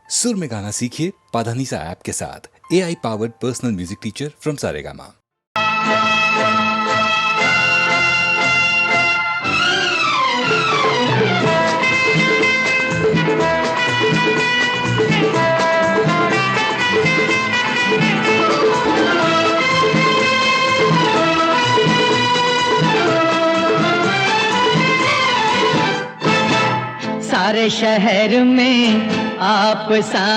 सुर में गाना सीखिए पाधानीसा ऐप के साथ। AI powered personal music teacher from Saregama. सारे शहर में आप सा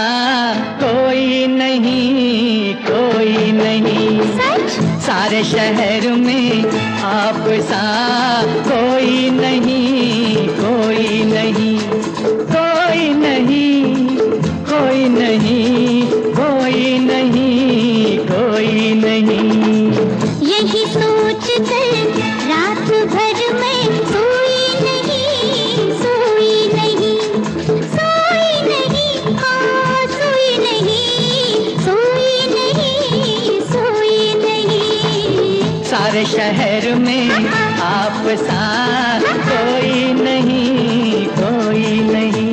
कोई नहीं, कोई नहीं। सच? सारे शहर में आप सा कोई नहीं, कोई नहीं, कोई नहीं, कोई नहीं, कोई नहीं, कोई नहीं। यही सोच कर रात भर में सोई नहीं, सोई नहीं, सोई नहीं, हाँ सोई नहीं, सोई नहीं, सोई नहीं। सारे शहर में आप सा कोई नहीं, कोई नहीं।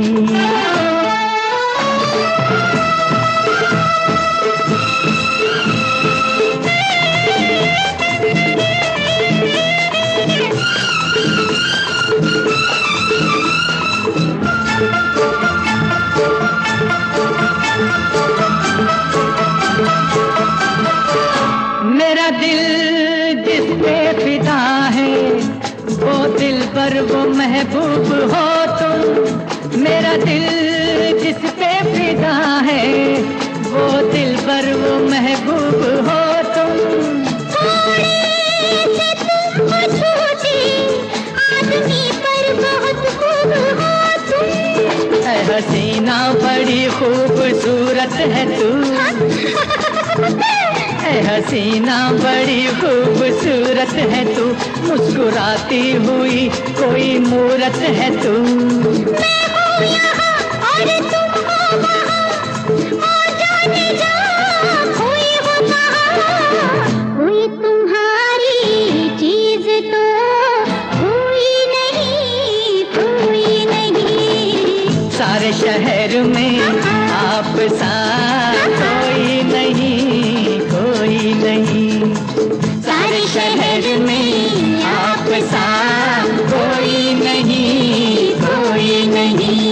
मेरा दिल जिस पे फिदा है, वो दिल पर वो महबूब हो तुम। मेरा दिल जिस पे फिदा है, वो दिल पर वो महबूब हो तुम। थोड़े से तुम हो छोटे, आदमी पर बहुत खूब हो तुम। ऐ हसीना बड़ी खूबसूरत है तू, ऐ हसीना बड़ी खूबसूरत है तू। मुस्कुराती हुई कोई मूरत है तू। मैं हूँ यहाँ और तुम हो वहाँ, और जाने जा कोई हो कहाँ। कोई तुम्हारी चीज तो कोई नहीं, कोई नहीं। सारे शहर में आप सा कोई नहीं, कोई नहीं। सारे शहर में आप सा कोई नहीं, कोई नहीं।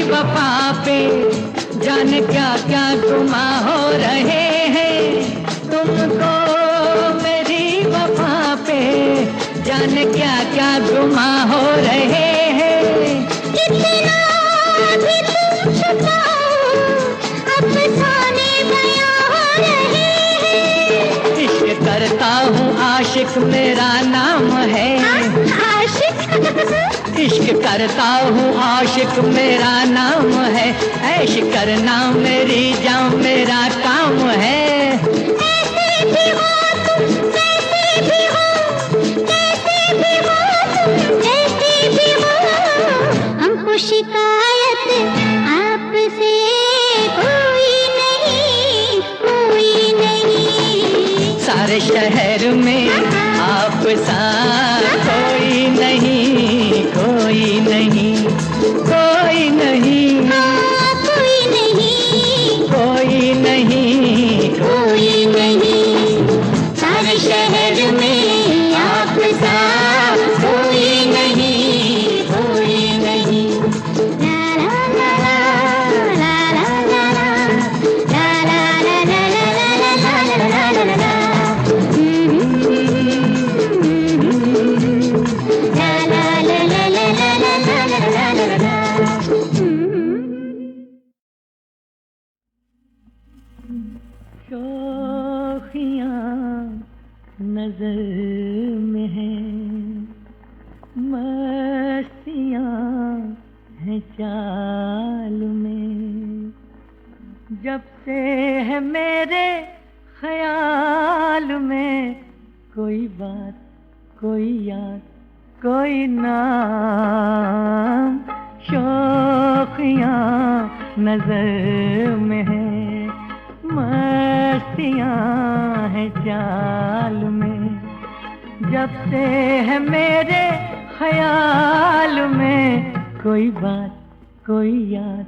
वफा पे जाने क्या क्या गुमा हो रहे हैं। तुमको मेरी वफा पे जाने क्या क्या गुमा हो रहे हैं। कितना भी तुम छुपाओ, अफसाने बयां हो रहे हैं। इश्क करता हूँ आशिक मेरा नाम है। आशिक? इश्क करता हूँ आशिक मेरा नाम है। ऐश करना मेरी जान मेरा काम है। ऐसे भी हो तुम, वैसे भी हो, कैसे भी हो तुम, कैसे भी हो। हमको शिकायत आपसे कोई नहीं, कोई नहीं। सारे शहर में आप सा कोई नहीं, कोई नहीं, कोई नहीं, हाँ कोई नहीं, कोई नहीं, कोई नहीं। सारे शहर में आप सा कोई नहीं, कोई नहीं। ला ला ला ला ला ला ला ला ला ला ला ला ला। शोखियाँ नजर में है, मस्तियाँ हैं चाल में। जब से है मेरे ख्याल कोई बात, कोई याद, कोई नाम, शौकियाँ नजर में है, मस्तियाँ हैं चाल में, जब से है मेरे ख्याल में कोई बात, कोई याद,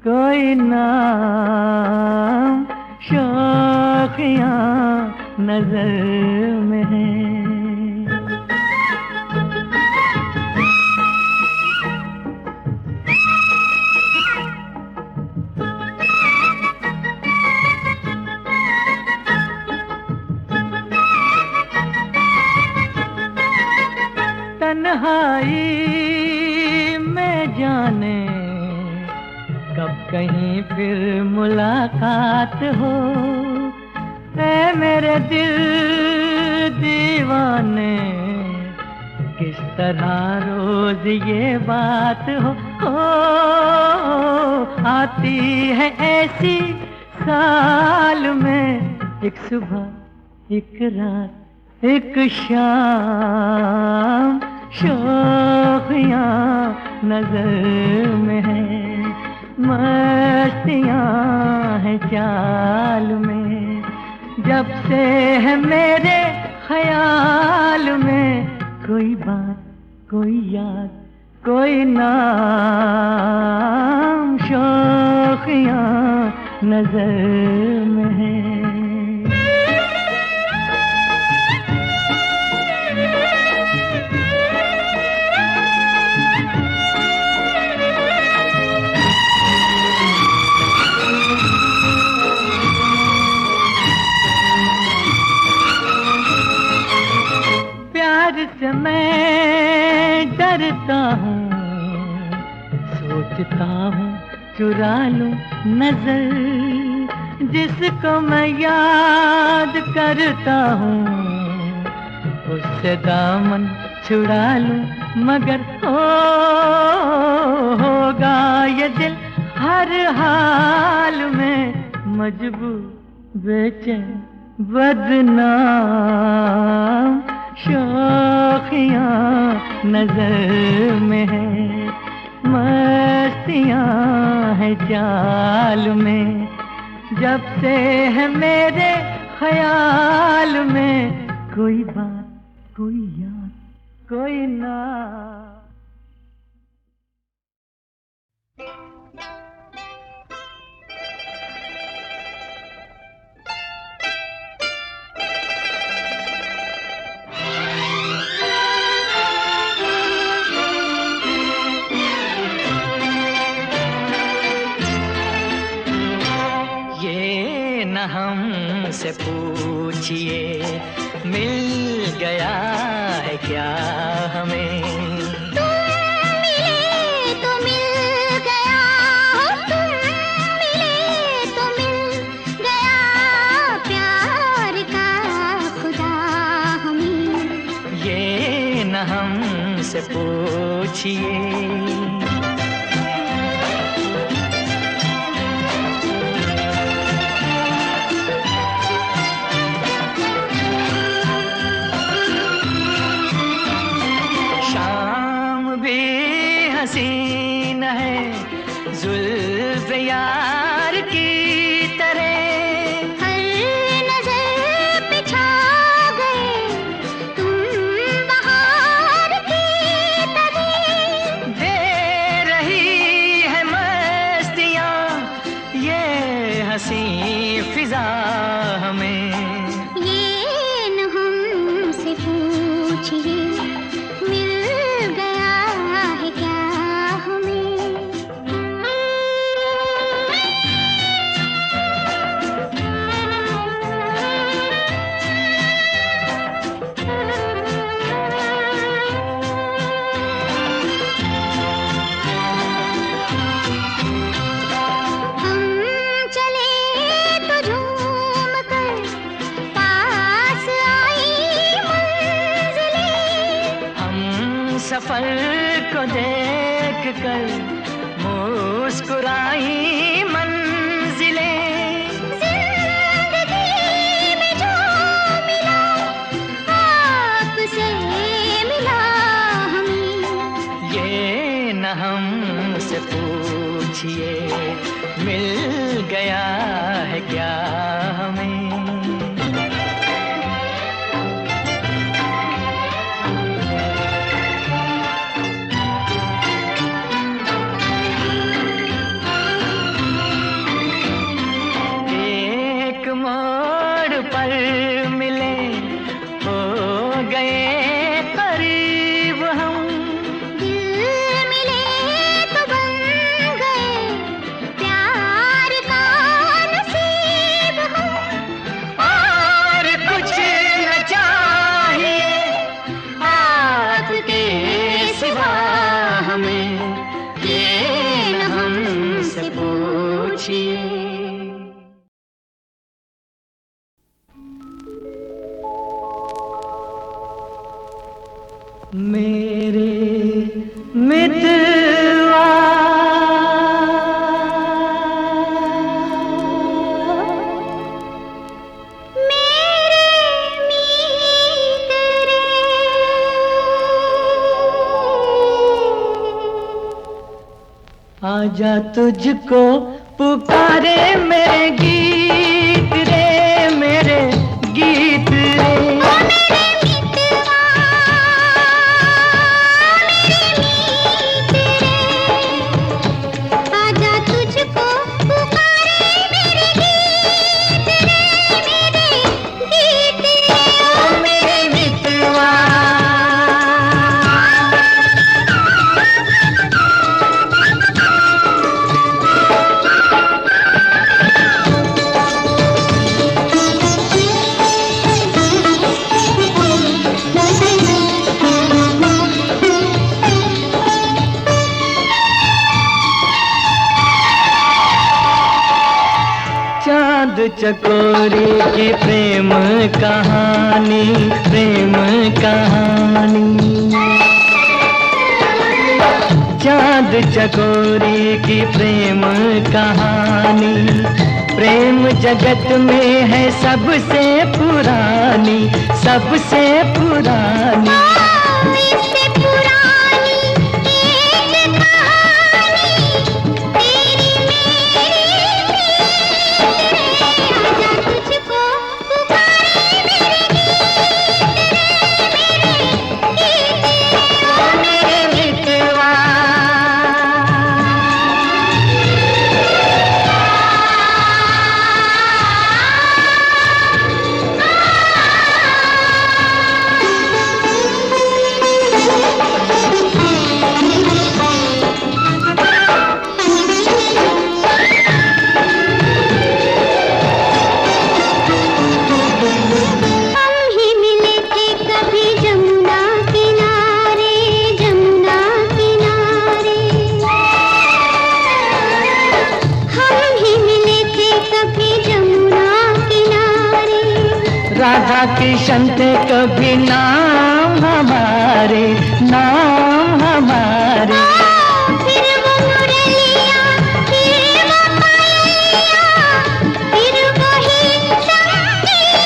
कोई नाम, शौकियाँ नजर में है। तन्हाई में जाने कब कहीं फिर मुलाकात हो, ऐ मेरे दिल दीवाने, किस तरह रोज ये बात हो आती है ऐसी साल में, एक सुबह, एक रात, एक शाम, शौकियाँ नजर में है, मस्तियाँ हैं चाल में, जब से है मेरे ख्याल में कोई बात, कोई याद, कोई नाम, शौकियाँ नजर में है। प्यार से मैं डरता हूँ, सोचता हूँ चुरा लूं नजर, जिसको मैं याद करता हूँ उससे दामन छुड़ा लूं, मगर होगा ये दिल हर हाल में मजबूर, बेचैन, बदनाम, शौकियाँ नजर में है, मस्तियाँ हैं चाल में, जब से है मेरे ख्याल में कोई बात, कोई याद, कोई नाम। हमसे पूछिए मिल गया है क्या हमें, तुम मिले तो मिल गया, तुम मिले तो मिल गया, प्यार का खुदा हमें, ये न हमसे पूछिए। हसीन है जुल्फ यार की तरह, हर नजर पे छा गए तुम बहार की तरह, दे रही है मस्तियाँ ये हंसी फिजा हमें, ये न हमसे पूछिए मिल गया है क्या हमें। हम चले तो झूम कर, पास आई मंजिलें, हम सफर को देख कर मुस्कुराई मंजिलें, जिंदगी में जो मिला मेरे मितवा आजा तुझको पुकारे मेरे गीत रे, मेरे गीत रे। आजा तुझको पुकारे मेरे गीत रे, मेरे गीत रे। ओ मेरे मितवा चांद चकोरी की प्रेम कहानी, प्रेम कहानी। चांद चकोरी की प्रेम कहानी, प्रेम जगत में है सबसे पुरानी, सबसे पुरानी। इससे पुरानी एक कहानी तेरी मेरी आजा तुझको पुकारे मेरे गीत रे, मेरे गीत रे। मितवा हम ही मिले थे कभी जमुना किनारे, जमुना किनारे। हम ही मिले थे कभी जमुना किनारे। राधा किशन थे कभी नाम हमारे, नाम हमारे। फिर वो मुरलिया, फिर वो पायलिया, फिर वही संगीत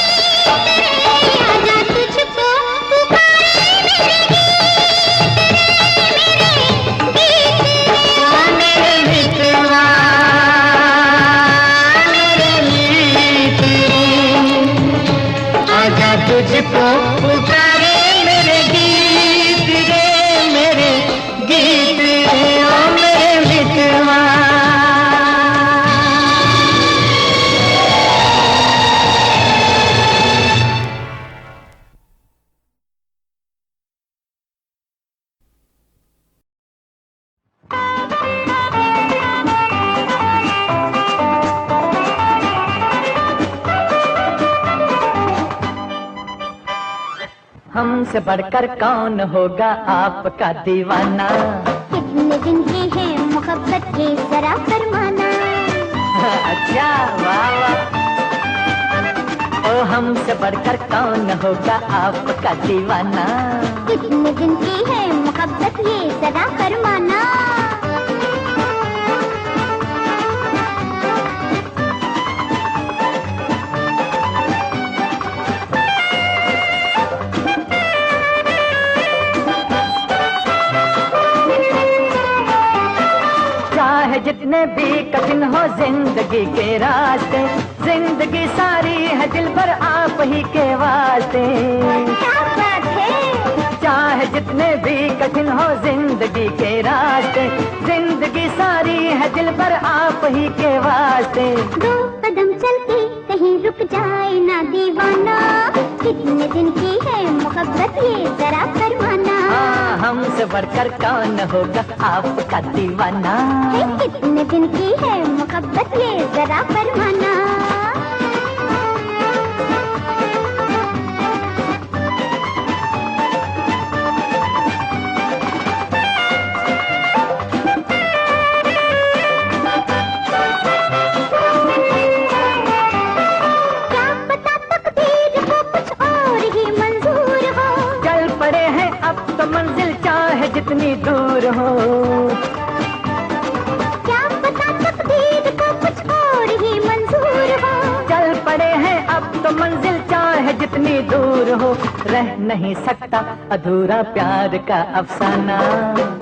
रे। आजा तुझको पुकारे मेरे गीत रे, मेरे गीत रे। मेरे मितवा मेरे मीत रे, आजा तुझको पुकारे मेरे गीत रे, मेरे गीत रे। ओ मेरे मितवा हमसे बढ़कर कौन होगा आपका दीवाना। कितने दिन की है मोहब्बत के जरा फरमाना। अच्छा वाह वाह। ओ हमसे बढ़कर कौन होगा आपका दीवाना। कितने दिन की है मोहब्बत ये जरा फरमाना। चाहे जितने भी कठिन हो जिंदगी के रास्ते, जिंदगी सारी है दिल भर आप ही के वास्ते। क्या बात है। चाहे जितने भी कठिन हो जिंदगी के रास्ते, जिंदगी सारी है दिल भर आप ही के वास्ते। दो कदम चल के कहीं रुक जाए ना दीवाना। कितने दिन की है मोहब्बत ये जरा फरमाना। हाँ हमसे बढ़कर कौन होगा आपका दीवाना। है कितने दिन की है मोहब्बत ये जरा फरमाना। तो मन जितनी दूर हो। क्या पता तकदीर को कुछ और ही मंजूर हो। चल पड़े हैं अब तो मंजिल चाहे जितनी दूर हो, रह नहीं सकता अधूरा प्यार का अफसाना।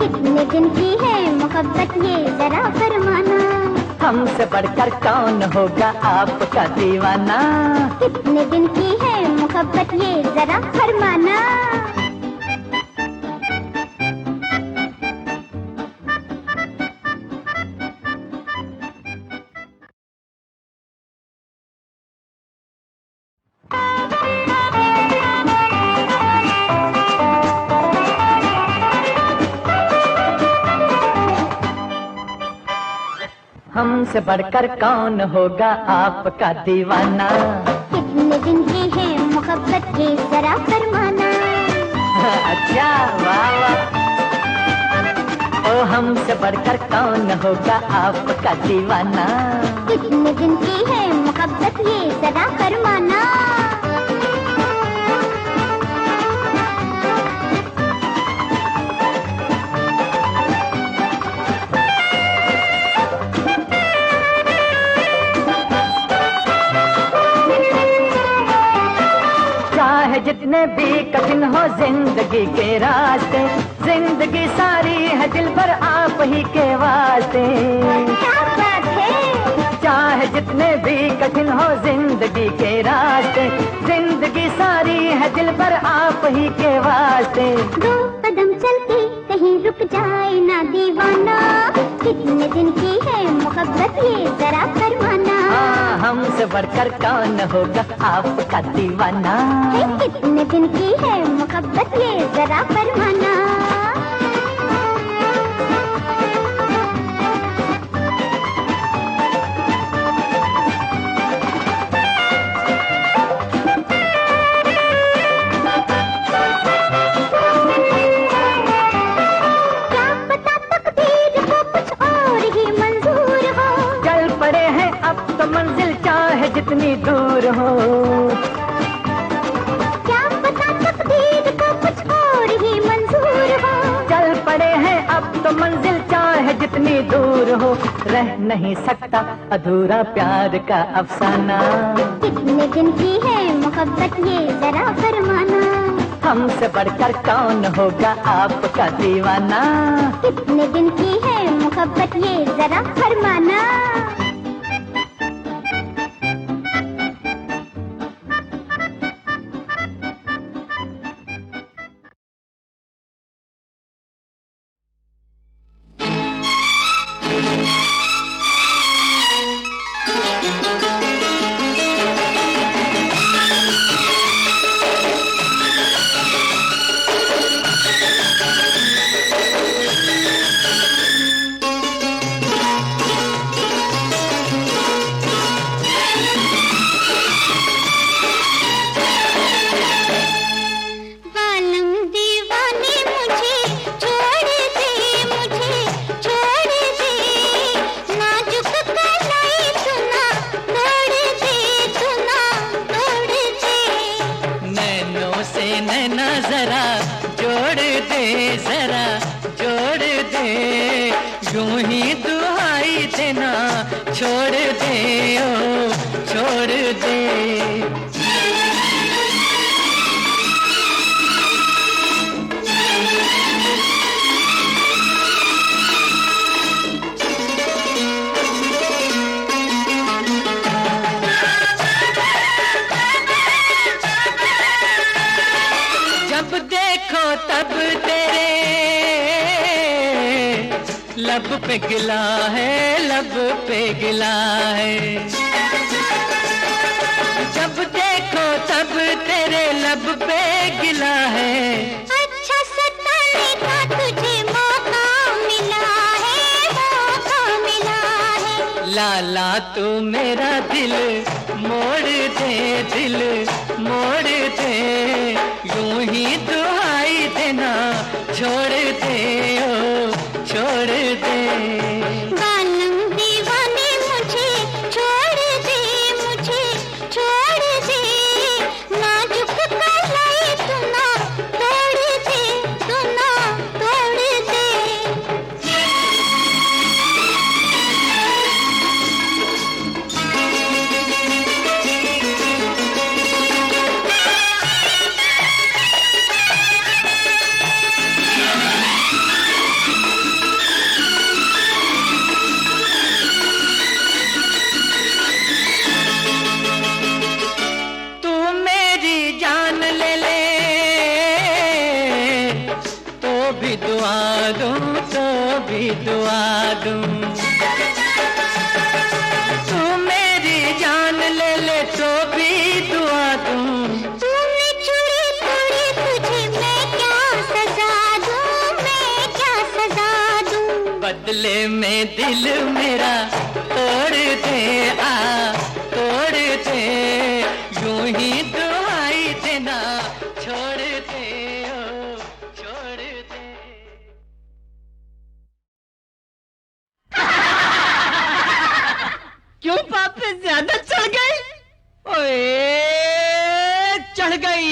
कितने दिन की है मोहब्बत ये जरा फरमाना। हमसे बढ़कर कौन होगा आपका दीवाना। कितने दिन की है मोहब्बत ये जरा फरमाना। हमसे बढ़कर कौन होगा आपका दीवाना। कितने दिन की है मोहब्बत ये जरा फरमाना। अच्छा वाह वाह। ओ हमसे बढ़कर कौन होगा आपका दीवाना। कितने दिन की है मोहब्बत ये जरा फरमाना। जितने भी कठिन हो जिंदगी के रास्ते, जिंदगी सारी है दिल पर आप ही के वास्ते। क्या बात है। चाहे जितने भी कठिन हो जिंदगी के रास्ते, जिंदगी सारी है दिल पर आप ही के वास्ते। दो कदम चलते कहीं रुक जाए ना दीवाना। कितने दिन की है मोहब्बत ये जरा फरमाना। हमसे बढ़कर कौन होगा आपका दीवाना। कितने दिन की है मोहब्बत ये जरा फरमाना। क्या पता तकदीर को कुछ और ही मंजूर हो। चल पड़े हैं अब तो मंजिल चाहे जितनी दूर हो। क्या पता तकदीर को कुछ और ही मंजूर हो। चल पड़े हैं अब तो मंजिल चाहे जितनी दूर हो, रह नहीं सकता अधूरा प्यार का अफसाना। कितने दिन की है मोहब्बत ये जरा फरमाना। हमसे बढ़कर कौन होगा आपका दीवाना। कितने दिन की है मोहब्बत ये जरा फरमाना। यूं ही दुहाई देना, छोड़ दे ओ छोड़ दे। जब देखो तब तेरे लब पे गिला है, लब पे गिला है। जब देखो तब तेरे लब पे गिला है। अच्छा सताने का तुझे मौका मिला है, मौका मिला है। लाला तू मेरा दिल मोड़ दे, दिल मोड़ दे। यूं ही दुहाई देना, छोड़ दे ओ छोड़ दे। बालम दीवाने मुझे छोड़ दे, मुझे छोड़ दे। नाजुक कलाई तू ना तोड़ दे, तू ना तोड़ दूं तो भी दुआ दूं। तू मेरी जान ले ले तो भी दुआ दूं। तूने चोरी तोड़ी तुझे मैं क्या सजा दूं, मैं क्या सजा दूं। बदले में दिल मेरा तोड़ दे आ, तोड़ दे। यूं ही दुआई देना छोड़ दे, ओ छोड़ दे। क्यों बात पे ज्यादा चढ़ गई? ओए चढ़ गई,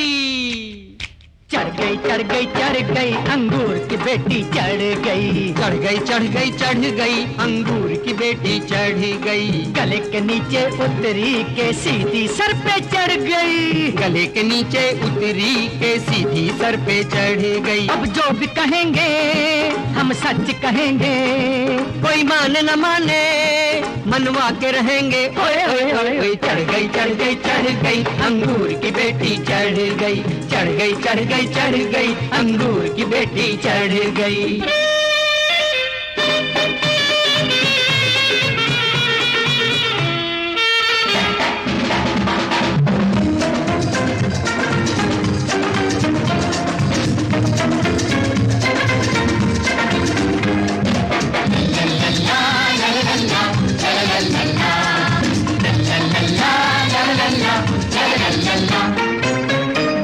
चढ़ गई, चढ़ गई, चढ़ गई, अंगूर की बेटी चढ़ गई। चढ़ गई, चढ़ गई, चढ़ गई, अंगूर की बेटी चढ़ गई। गले के नीचे उतरी के सीधी सर पे चढ़ गई। गले के नीचे उतरी के सीधी सर पे चढ़ गई। अब जो भी कहेंगे हम सच कहेंगे, कोई माने न माने मनवा के रहेंगे। ओए ओए ओए ओए चढ़ गई, चढ़ गई, चढ़ गई, अंगूर की बेटी चढ़ गई। चढ़ गई, चढ़ गई, चढ़ गई, अंगूर की बेटी चढ़ गई।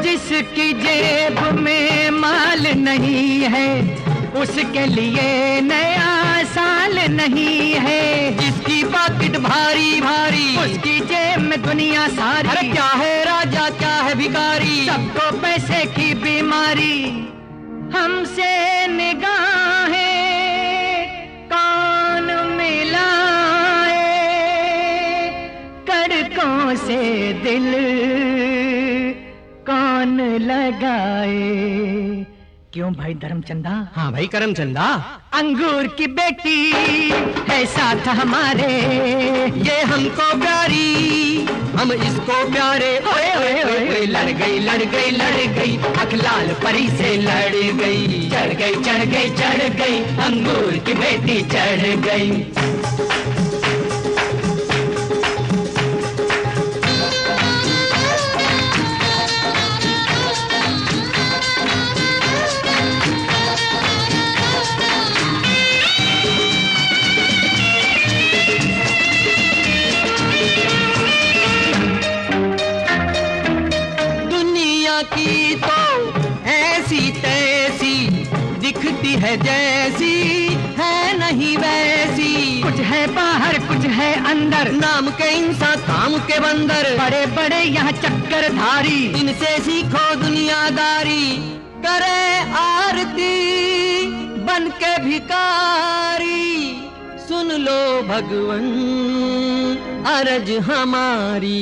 जिसकी जेब में माल नहीं है उसके लिए नया साल नहीं है। जिसकी पॉकेट भारी भारी उसकी जेब में दुनिया सारी। अरे क्या है राजा क्या है भिखारी, सबको पैसे की बीमारी। हमसे निगाहें कौन मिलाए, कड़कों से दिल कौन लगाए। क्यों भाई धर्मचंदा? हाँ भाई करमचंदा। अंगूर की बेटी है साथ हमारे, ये हमको प्यारी हम इसको प्यारे। ओए ओए ओए ओए लड़ गई, लड़ गई, लड़ गई, अखलाल परी से लड़ गई। चढ़ गई, चढ़ गई, चढ़ गई, अंगूर की बेटी चढ़ गई। की तो ऐसी तैसी दिखती है जैसी है नहीं वैसी। कुछ है बाहर कुछ है अंदर, नाम के इंसान काम के बंदर। बड़े बड़े यहाँ चक्कर धारी, इनसे सीखो दुनियादारी। करे आरती बन के भिकारी, सुन लो भगवन अरज हमारी।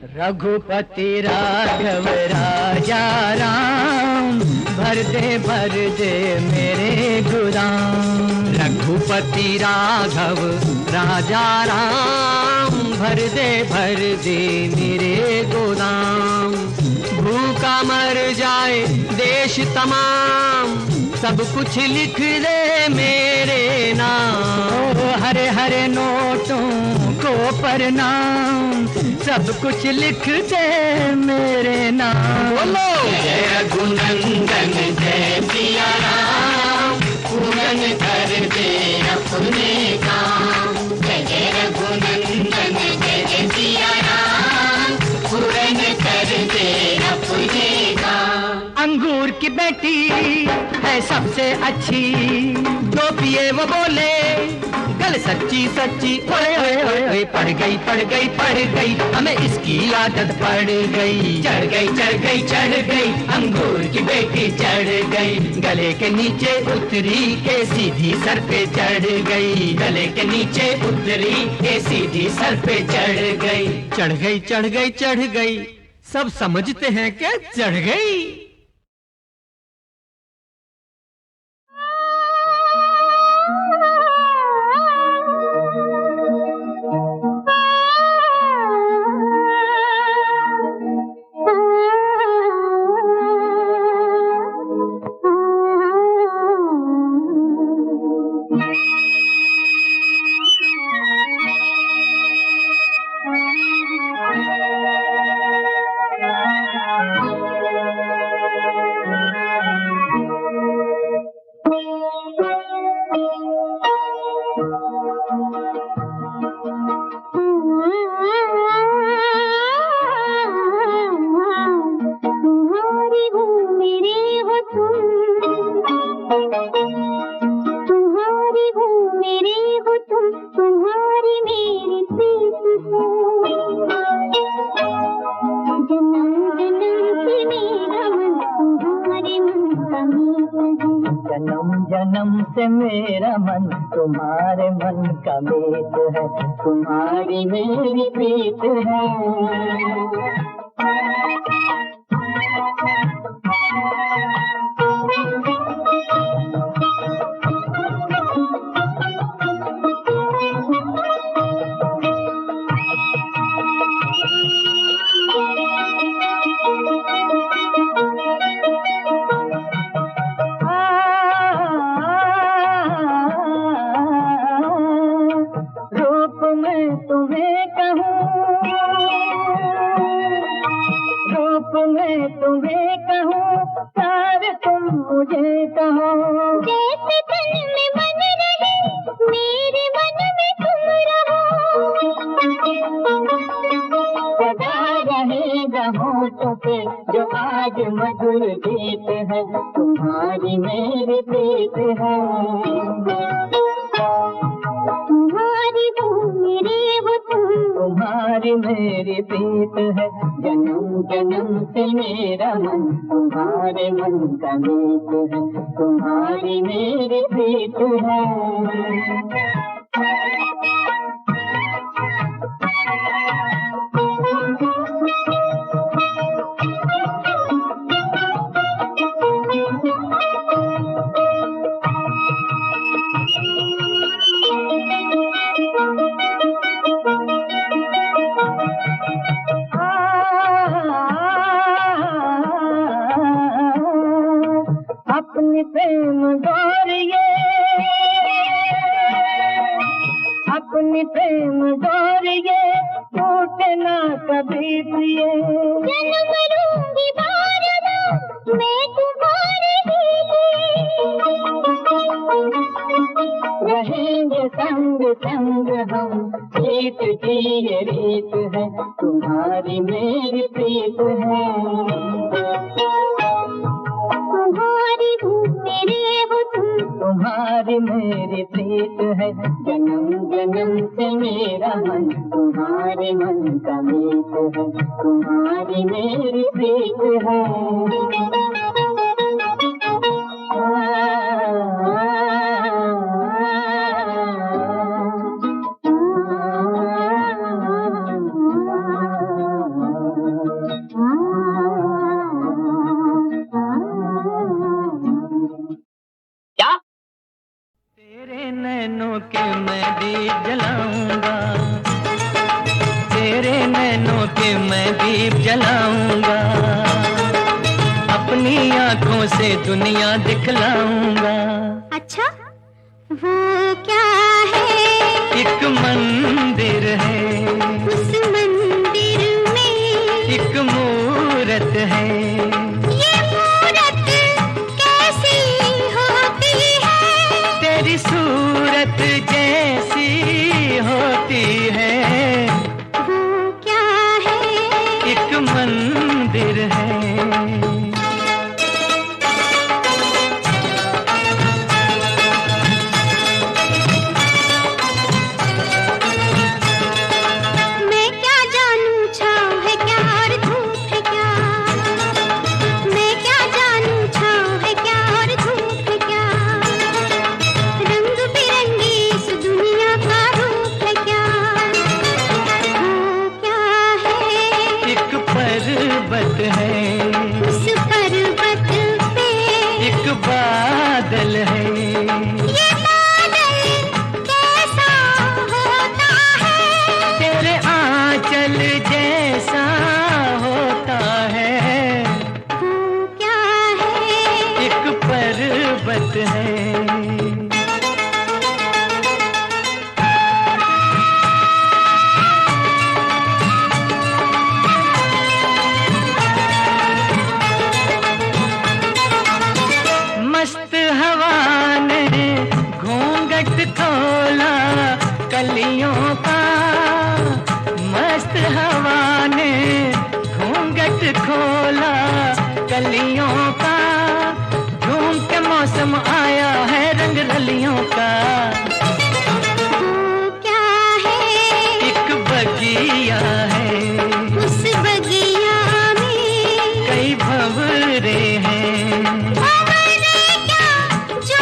रघुपति राघव राजा राम, भर दे मेरे गुदाम। रघुपति राघव राजा राम, भर दे मेरे गोदाम। भूखा मर जाए देश तमाम, सब कुछ लिख दे मेरे नाम। हरे हरे नोटों को प्रणाम, सब कुछ लिख दे मेरे नाम। बोलो जय रघुनंदन जय सिया राम, पूरन कर दे अपने काम। जय जय रघुनंदन जय सिया राम, पूरन कर दे अपने काम। अंगूर की बेटी है सबसे अच्छी, जो पिए वो बोले गल सच्ची सच्ची। ओए ओए ओए ओए पड़ गई, पड़ गई, पड़ गई, हमें इसकी आदत पड़ गई। चढ़ गई, चढ़ गई, चढ़ गई, अंगूर की बेटी चढ़ गई। गले के नीचे उतरी के सीधी सर पे चढ़ गई। गले के नीचे उतरी के सीधी सर पे चढ़ गई। चढ़ गई, चढ़ गई, चढ़ गई, सब समझते हैं क्या चढ़ गई। जन्म जन्म से मेरा मन तुम्हारे मन का मीत है, तुम्हारी मेरी प्रीत है। रूप में तुम्हें कहूँ, रूप में तुम्हें कहूँ, प्यार तुम मुझे कहो। जैसे तन में मन रहे, मेरे मन में तुम रहो। सदा रहेगा होठों पे जो आज मधुर गीत है, तुम्हारी मेरी प्रीत है। तुम्हारी हो मेरे हो तुम, तुम्हारी मेरी प्रीत है, जन्म जन्म से मेरा मन तुम्हारे मन का मीत है, तुम्हारी मेरी प्रीत है। अपनी प्रेम डोरिए, अपनी प्रेम डोरिए, टूटे ना कभी प्रिय। जन्म लूंगी बार बार मैं तुम्हारे लिए। रहेंगे संग संग हम, रीत की ये रीत है, तुम्हारी मेरी प्रीत है। तुम्हारी हो मेरे हो तुम, तुम्हारी मेरी प्रीत है, जन्म जन्म से मेरा मन तुम्हारे मन का मीत है, तुम्हारी मेरी प्रीत है। तेरे नैनों के मैं दीप जलाऊंगा, तेरे नैनों के मैं दीप जलाऊंगा, अपनी आंखों से दुनिया दिखलाऊंगा। अच्छा वो क्या है? एक मंदिर है, उस मंदिर में एक मूरत है। ये मूरत कैसी होती है? तेरी सूरत जैसी होती है। वो क्या है? एक मंदिर है। मैं क्या जानूं छाँव है क्या और धूप है क्या? मैं क्या जानूं छाँव है क्या और धूप है क्या? रंग बिरंगी इस दुनिया का रूप है क्या? वो क्या है? एक पर्वत है, उस पर्वत पे एक बादल है। ये बादल कैसा होता है? तेरे आंचल जैसा होता है। वो क्या है? एक पर्वत है। मस्त हवा ने घूंघट खोला कलियों का, मस्त हवा ने घूंघट खोला कलियों का। झूम के मौसम आया है रंग रलियों का। वो क्या है? एक बगिया है, उस बगिया में कई भंवरे हैं। भंवरे क्या जो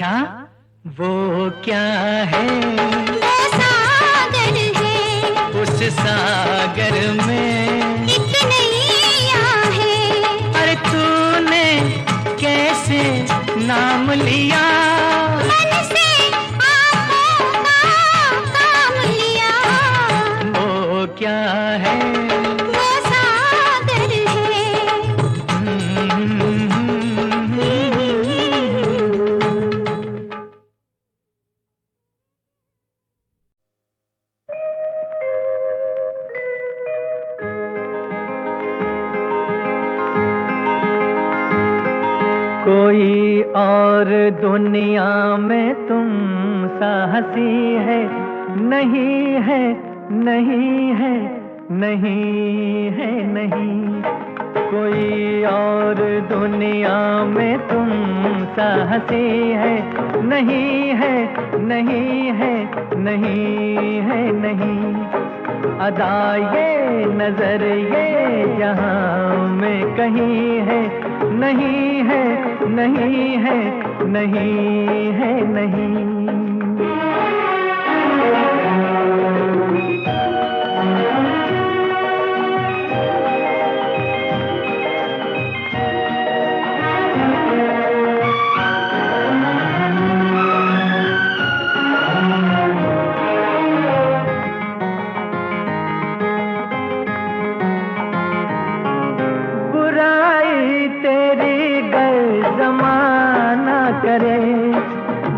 अच्छा वो क्या है? वो सागर है, उस सागर में एक नैया है। अरे तूने कैसे नाम लिया? मन से आँखों का काम लिया। वो क्या है? वो सागर है। कोई और दुनिया में तुम सा हंसी है नहीं है, नहीं है, नहीं है, नहीं। कोई और दुनिया में तुम सा हंसी है नहीं है, नहीं है, नहीं है, नहीं। अदा ये नजर ये जहां में कहीं है नहीं है, नहीं है, नहीं है, नहीं। बुराई तेरी गर जमाना करे,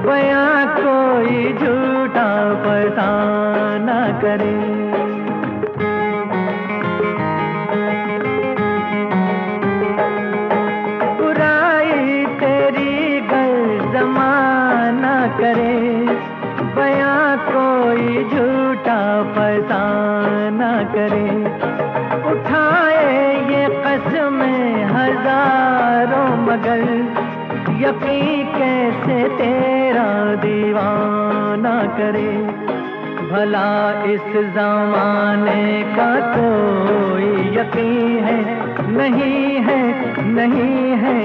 बयां कोई झूठा फसाना करे। बुराई तेरी गर जमाना करे, बयां कोई झूठा फसाना करे। उठाए ये कसमें हजारों मगर यकीन कैसे तेरा दीवाना करे। भला इस जमाने का कोई यकीन है नहीं है, नहीं है,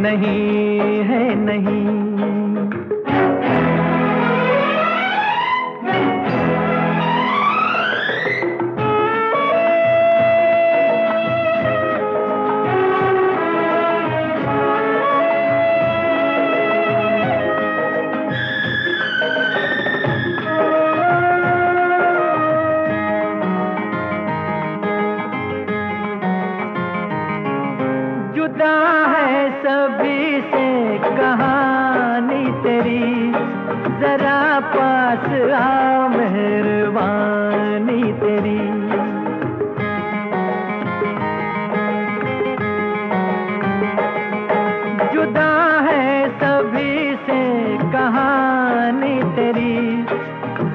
नहीं है, नहीं। जुदा है सभी से कहानी तेरी, जरा पास आ मेहरबानी तेरी। जुदा है सभी से कहानी तेरी,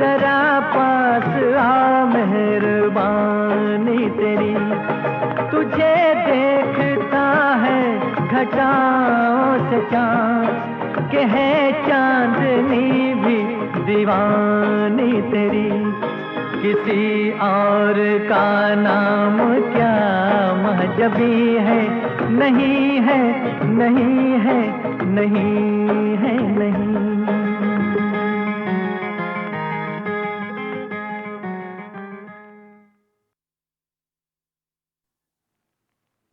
जरा पास आ मेहरबानी तेरी। तुझे देखता है घटाओं से चाँद, के है चांदनी भी दीवानी तेरी। किसी और का नाम क्या महजबी है नहीं है, नहीं है, नहीं